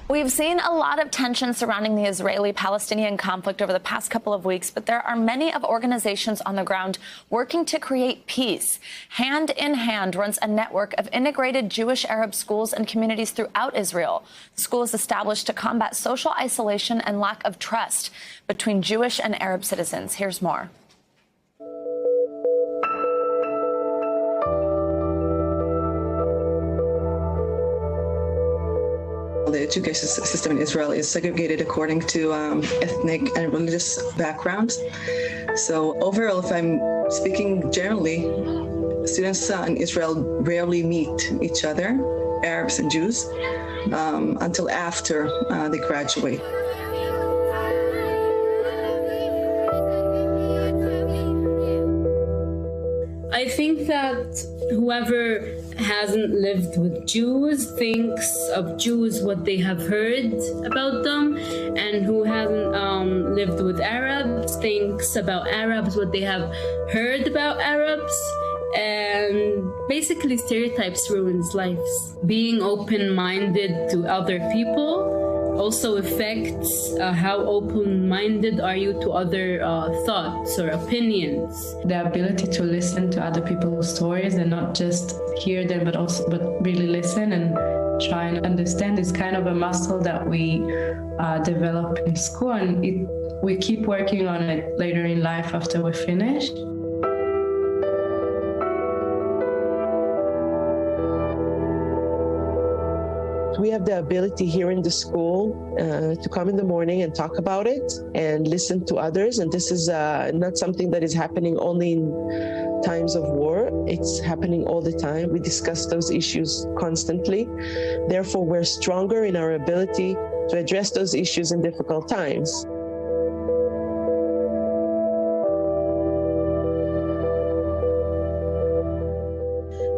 We've seen a lot of tension surrounding the Israeli-Palestinian conflict over the past couple of weeks, but there are many of organizations on the ground working to create peace. Hand in Hand runs a network of integrated Jewish Arab schools and communities throughout Israel. The school is established to combat social isolation and lack of trust between Jewish and Arab citizens. Here's more. The education system in Israel is segregated according to ethnic and religious backgrounds. So overall, if I'm speaking generally, students in Israel rarely meet each other, Arabs and Jews, until after they graduate. I think that whoever hasn't lived with Jews thinks of Jews what they have heard about them, and who hasn't lived with Arabs thinks about Arabs what they have heard about Arabs. And basically stereotypes ruins lives. Being open-minded to other people also affects how open-minded are you to other thoughts or opinions. The ability to listen to other people's stories and not just hear them, but really listen and try and understand is kind of a muscle that we develop in school, and we keep working on it later in life after we finish. We have the ability here in the school to come in the morning and talk about it and listen to others. And this is not something that is happening only in times of war. It's happening all the time. We discuss those issues constantly. Therefore, we're stronger in our ability to address those issues in difficult times.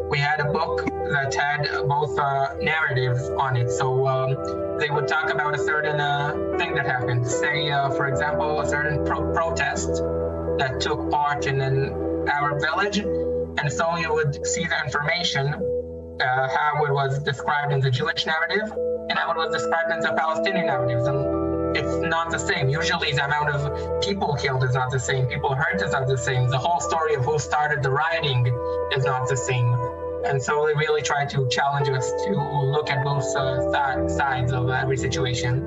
We had a book that had both narratives on it. So they would talk about a certain thing that happened. Say, for example, a certain protest that took part in an Arab village. And so you would see the information, how it was described in the Jewish narrative and how it was described in the Palestinian narratives. And it's not the same. Usually the amount of people killed is not the same. People hurt is not the same. The whole story of who started the rioting is not the same. And so they really try to challenge us to look at both sides of every situation.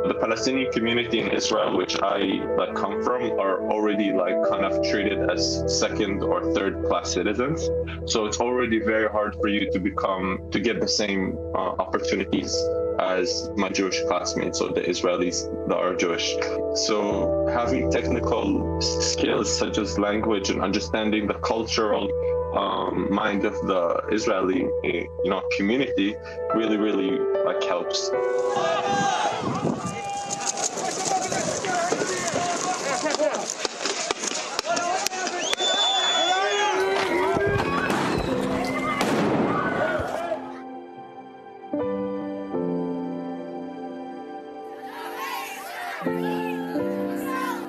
The Palestinian community in Israel, which I come from, are already kind of treated as second or third class citizens. So it's already very hard for you to get the same opportunities as my Jewish classmates or the Israelis that are Jewish. So having technical skills such as language and understanding the cultural mind of the Israeli community really helps.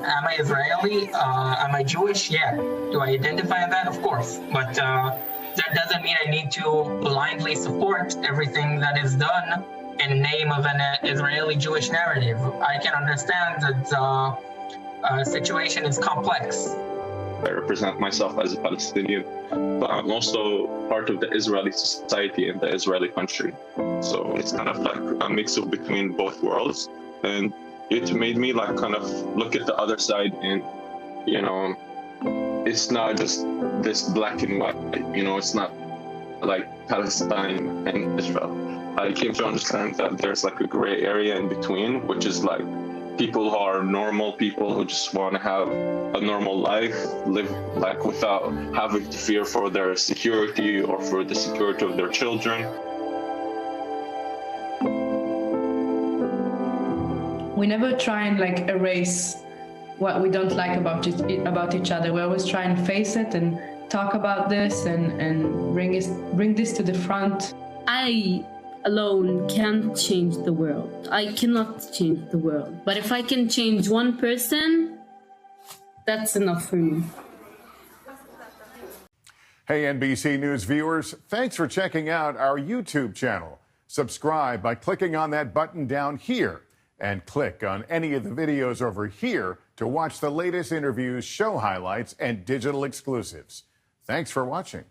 Am I Israeli? Am I Jewish? Yeah. Do I identify that? Of course. But that doesn't mean I need to blindly support everything that is done in the name of an Israeli Jewish narrative. I can understand that the situation is complex. I represent myself as a Palestinian, but I'm also part of the Israeli society in the Israeli country. So it's kind of like a mix of between both worlds. And it made me kind of look at the other side and, it's not just this black and white, it's not like Palestine and Israel. I came to understand that there's a gray area in between, which is people who are normal people who just want to have a normal life, live without having to fear for their security or for the security of their children. We never try and erase what we don't like about each other. We always try and face it and talk about this and bring this to the front. I alone can't change the world. I cannot change the world. But if I can change one person, that's enough for me. Hey, NBC News viewers, thanks for checking out our YouTube channel. Subscribe by clicking on that button down here and click on any of the videos over here to watch the latest interviews, show highlights, and digital exclusives. Thanks for watching.